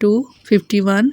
to 51।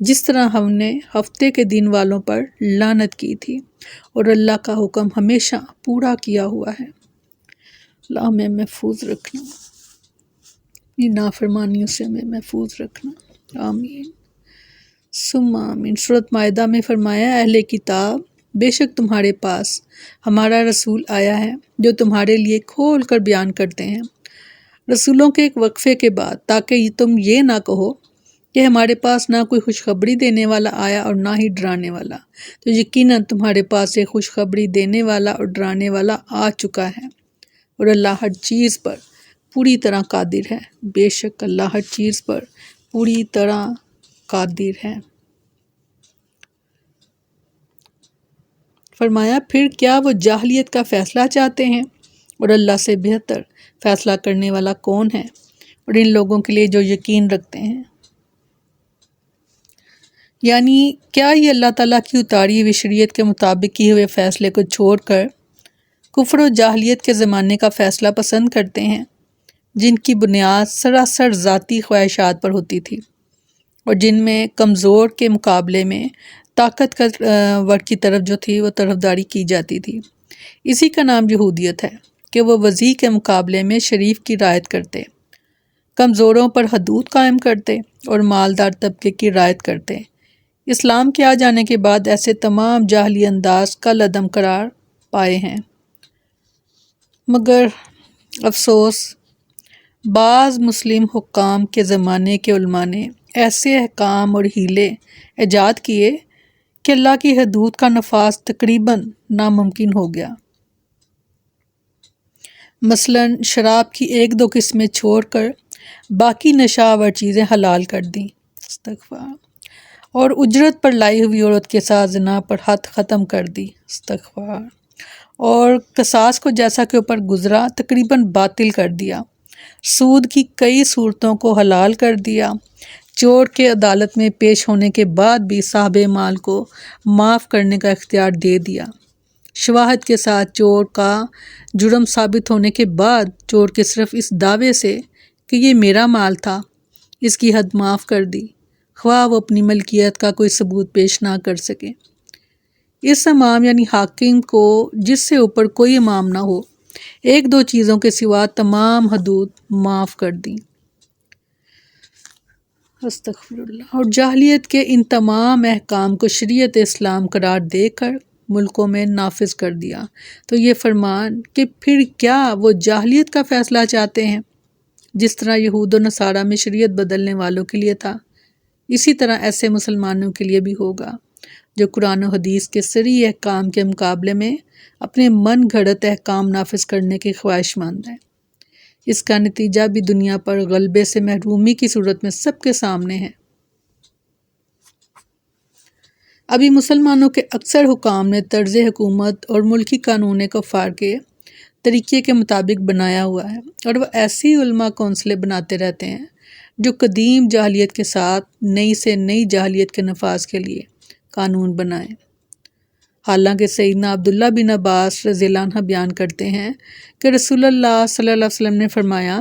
جس طرح ہم نے ہفتے کے دن والوں پر لعنت کی تھی، اور اللہ کا حکم ہمیشہ پورا کیا ہوا ہے۔ اللہ ہمیں محفوظ رکھنا، اپنی نافرمانیوں سے ہمیں محفوظ رکھنا، آمین ثم آمین۔ سورۃ مائدہ میں فرمایا، اہل کتاب، بے شک تمہارے پاس ہمارا رسول آیا ہے جو تمہارے لیے کھول کر بیان کرتے ہیں رسولوں کے ایک وقفے کے بعد، تاکہ تم یہ نہ کہو کہ ہمارے پاس نہ کوئی خوشخبری دینے والا آیا اور نہ ہی ڈرانے والا، تو یقیناً تمہارے پاس ایک خوشخبری دینے والا اور ڈرانے والا آ چکا ہے، اور اللہ ہر چیز پر پوری طرح قادر ہے۔ بے شک اللہ ہر چیز پر پوری طرح قادر ہے۔ فرمایا، پھر کیا وہ جاہلیت کا فیصلہ چاہتے ہیں، اور اللہ سے بہتر فیصلہ کرنے والا کون ہے، اور ان لوگوں کے لیے جو یقین رکھتے ہیں۔ یعنی کیا یہ اللہ تعالیٰ کی اتاری ہوئی شریعت کے مطابق کیے ہوئے فیصلے کو چھوڑ کر کفر و جاہلیت کے زمانے کا فیصلہ پسند کرتے ہیں، جن کی بنیاد سراسر ذاتی خواہشات پر ہوتی تھی، اور جن میں کمزور کے مقابلے میں طاقتور کی طرف جو تھی وہ طرفداری کی جاتی تھی۔ اسی کا نام یہودیت ہے کہ وہ وضیع کے مقابلے میں شریف کی رعایت کرتے، کمزوروں پر حدود قائم کرتے اور مالدار طبقے کی رعایت کرتے۔ اسلام کے آ جانے کے بعد ایسے تمام جاہلی انداز کل عدم قرار پائے ہیں، مگر افسوس بعض مسلم حکام کے زمانے کے علماء نے ایسے احکام اور حیلے ایجاد کیے کہ اللہ کی حدود کا نفاذ تقریباً ناممکن ہو گیا۔ مثلاً شراب کی ایک دو قسمیں چھوڑ کر باقی نشہ آور چیزیں حلال کر دیں، استغفار، اور اجرت پر لائی ہوئی عورت کے ساتھ زنا پر حد ختم کر دی، استغفار، اور قصاص کو جیسا کہ اوپر گزرا تقریباً باطل کر دیا، سود کی کئی صورتوں کو حلال کر دیا، چور کے عدالت میں پیش ہونے کے بعد بھی صاحب مال کو معاف کرنے کا اختیار دے دیا، شواہد کے ساتھ چور کا جرم ثابت ہونے کے بعد چور کے صرف اس دعوے سے کہ یہ میرا مال تھا اس کی حد معاف کر دی، خواہ وہ اپنی ملکیت کا کوئی ثبوت پیش نہ کر سکے۔ اس امام یعنی حاکم کو جس سے اوپر کوئی امام نہ ہو، ایک دو چیزوں کے سوا تمام حدود معاف کر دیں، استغفر اللہ، اور جاہلیت کے ان تمام احکام کو شریعت اسلام قرار دے کر ملکوں میں نافذ کر دیا۔ تو یہ فرمان کہ پھر کیا وہ جاہلیت کا فیصلہ چاہتے ہیں، جس طرح یہود و نصارہ میں شریعت بدلنے والوں کے لیے تھا، اسی طرح ایسے مسلمانوں کے لیے بھی ہوگا جو قرآن و حدیث کے صریح احکام کے مقابلے میں اپنے من گھڑت احکام نافذ کرنے کے خواہش مند ہیں۔ اس کا نتیجہ بھی دنیا پر غلبے سے محرومی کی صورت میں سب کے سامنے ہے۔ ابھی مسلمانوں کے اکثر حکام نے طرز حکومت اور ملکی قانون کفار کے طریقے کے مطابق بنایا ہوا ہے، اور وہ ایسی علماء کونسلیں بناتے رہتے ہیں جو قدیم جاہلیت کے ساتھ نئی سے نئی جاہلیت کے نفاذ کے لیے قانون بنائیں۔ حالانکہ سیدنا عبداللہ بن عباس رضی اللہ عنہ بیان کرتے ہیں کہ رسول اللہ صلی اللہ علیہ وسلم نے فرمایا،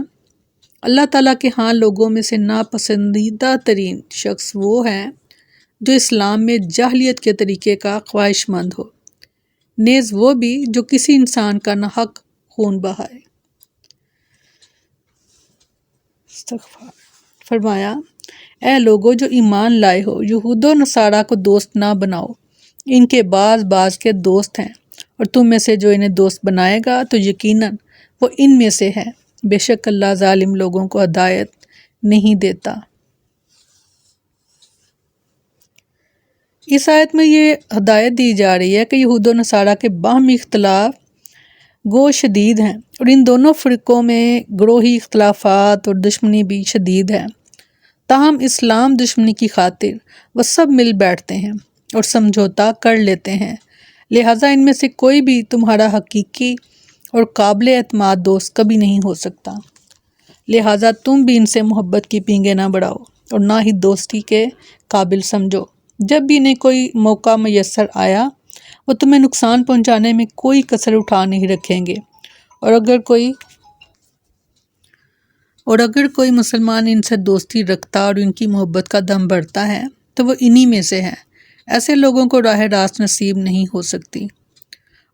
اللہ تعالیٰ کے ہاں لوگوں میں سے ناپسندیدہ ترین شخص وہ ہے جو اسلام میں جاہلیت کے طریقے کا خواہش مند ہو، نیز وہ بھی جو کسی انسان کا ناحق خون بہائے۔ استغفار۔ فرمایا، اے لوگو جو ایمان لائے ہو، یہود و نصارہ کو دوست نہ بناؤ، ان کے بعض کے دوست ہیں، اور تم میں سے جو انہیں دوست بنائے گا تو یقیناً وہ ان میں سے ہے، بے شک اللہ ظالم لوگوں کو ہدایت نہیں دیتا۔ اس آیت میں یہ ہدایت دی جا رہی ہے کہ یہود و نصارہ کے باہمی اختلاف گو شدید ہیں، اور ان دونوں فرقوں میں گروہی اختلافات اور دشمنی بھی شدید ہے، تاہم اسلام دشمنی کی خاطر وہ سب مل بیٹھتے ہیں اور سمجھوتا کر لیتے ہیں، لہٰذا ان میں سے کوئی بھی تمہارا حقیقی اور قابل اعتماد دوست کبھی نہیں ہو سکتا، لہٰذا تم بھی ان سے محبت کی پینگیں نہ بڑھاؤ اور نہ ہی دوستی کے قابل سمجھو۔ جب بھی انہیں کوئی موقع میسر آیا وہ تمہیں نقصان پہنچانے میں کوئی کسر اٹھا نہیں رکھیں گے، اور اگر کوئی مسلمان ان سے دوستی رکھتا اور ان کی محبت کا دم بڑھتا ہے تو وہ انہی میں سے ہے۔ ایسے لوگوں کو راہ راست نصیب نہیں ہو سکتی،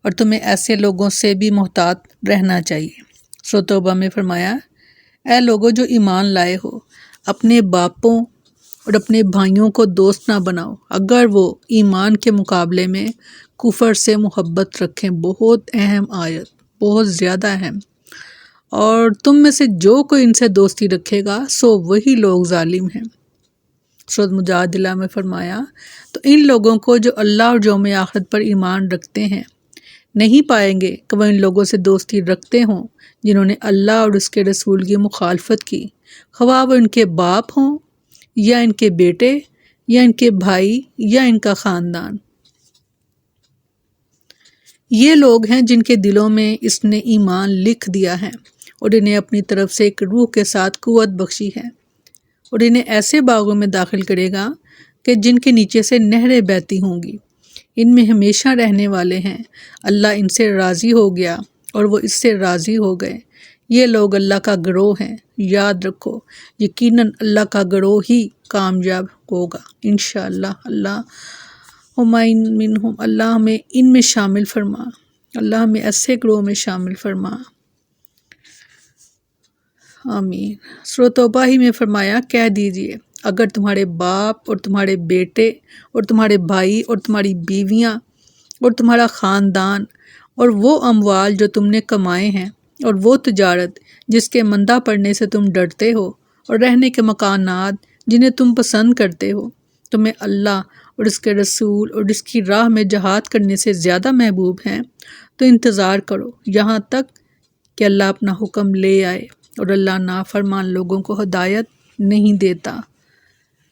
اور تمہیں ایسے لوگوں سے بھی محتاط رہنا چاہیے۔ سورۃ توبہ میں فرمایا، اے لوگوں جو ایمان لائے ہو، اپنے باپوں اور اپنے بھائیوں کو دوست نہ بناؤ اگر وہ ایمان کے مقابلے میں کفر سے محبت رکھیں۔ بہت اہم آیت، بہت زیادہ اہم۔ اور تم میں سے جو کوئی ان سے دوستی رکھے گا سو وہی لوگ ظالم ہیں۔ سورۃ مجادلہ میں فرمایا، تو ان لوگوں کو جو اللہ اور یوم آخرت پر ایمان رکھتے ہیں نہیں پائیں گے کہ وہ ان لوگوں سے دوستی رکھتے ہوں جنہوں نے اللہ اور اس کے رسول کی مخالفت کی، خواہ وہ ان کے باپ ہوں یا ان کے بیٹے یا ان کے بھائی یا ان کا خاندان۔ یہ لوگ ہیں جن کے دلوں میں اس نے ایمان لکھ دیا ہے اور انہیں اپنی طرف سے ایک روح کے ساتھ قوت بخشی ہے، اور انہیں ایسے باغوں میں داخل کرے گا کہ جن کے نیچے سے نہریں بہتی ہوں گی، ان میں ہمیشہ رہنے والے ہیں۔ اللہ ان سے راضی ہو گیا اور وہ اس سے راضی ہو گئے۔ یہ لوگ اللہ کا گروہ ہیں، یاد رکھو یقیناً اللہ کا گروہ ہی کامیاب ہوگا انشاءاللہ۔ اللہ ہمیں ان میں شامل فرما، اللہ ہمیں ایسے گروہ میں شامل فرما، آمین۔ سورۃ توبہ ہی میں فرمایا، کہہ دیجئے اگر تمہارے باپ اور تمہارے بیٹے اور تمہارے بھائی اور تمہاری بیویاں اور تمہارا خاندان اور وہ اموال جو تم نے کمائے ہیں اور وہ تجارت جس کے مندہ پڑنے سے تم ڈرتے ہو اور رہنے کے مکانات جنہیں تم پسند کرتے ہو تمہیں اللہ اور اس کے رسول اور اس کی راہ میں جہاد کرنے سے زیادہ محبوب ہیں تو انتظار کرو یہاں تک کہ اللہ اپنا حکم لے آئے، اور اللہ نافرمان لوگوں کو ہدایت نہیں دیتا۔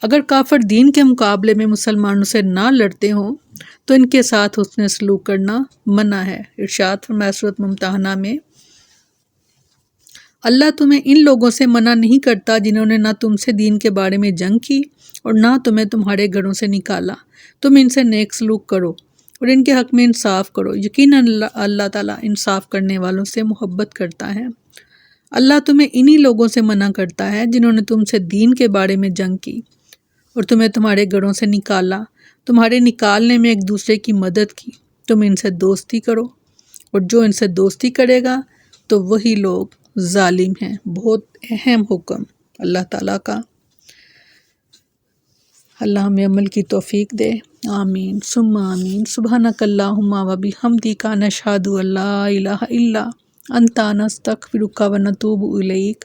اگر کافر دین کے مقابلے میں مسلمانوں سے نہ لڑتے ہوں تو ان کے ساتھ حسن سلوک کرنا منع ہے۔ ارشاد فرمایا سورۃ ممتحنہ میں، اللہ تمہیں ان لوگوں سے منع نہیں کرتا جنہوں نے نہ تم سے دین کے بارے میں جنگ کی اور نہ تمہیں تمہارے گھروں سے نکالا۔ تم ان سے نیک سلوک کرو اور ان کے حق میں انصاف کرو، یقیناً اللہ تعالیٰ انصاف کرنے والوں سے محبت کرتا ہے۔ اللہ تمہیں انہی لوگوں سے منع کرتا ہے جنہوں نے تم سے دین کے بارے میں جنگ کی اور تمہیں تمہارے گھروں سے نکالا، تمہارے نکالنے میں ایک دوسرے کی مدد کی۔ تم ان سے دوستی کرو، اور جو ان سے دوستی کرے گا تو وہی لوگ ظالم ہیں۔ بہت اہم حکم اللہ تعالیٰ کا، اللہ ہمیں عمل کی توفیق دے، آمین ثم آمین۔ سبحانک اللہم و بحمدک نشہد ان لا الہ الا انت نستغفرک و نتوب الیک۔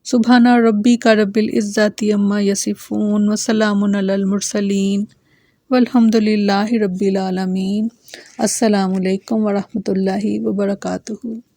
سبحان ربک رب العزت عما یصفون وسلام علی المرسلین والحمد للہ رب العالمین۔ السلام علیکم ورحمۃ اللہ وبرکاتہ۔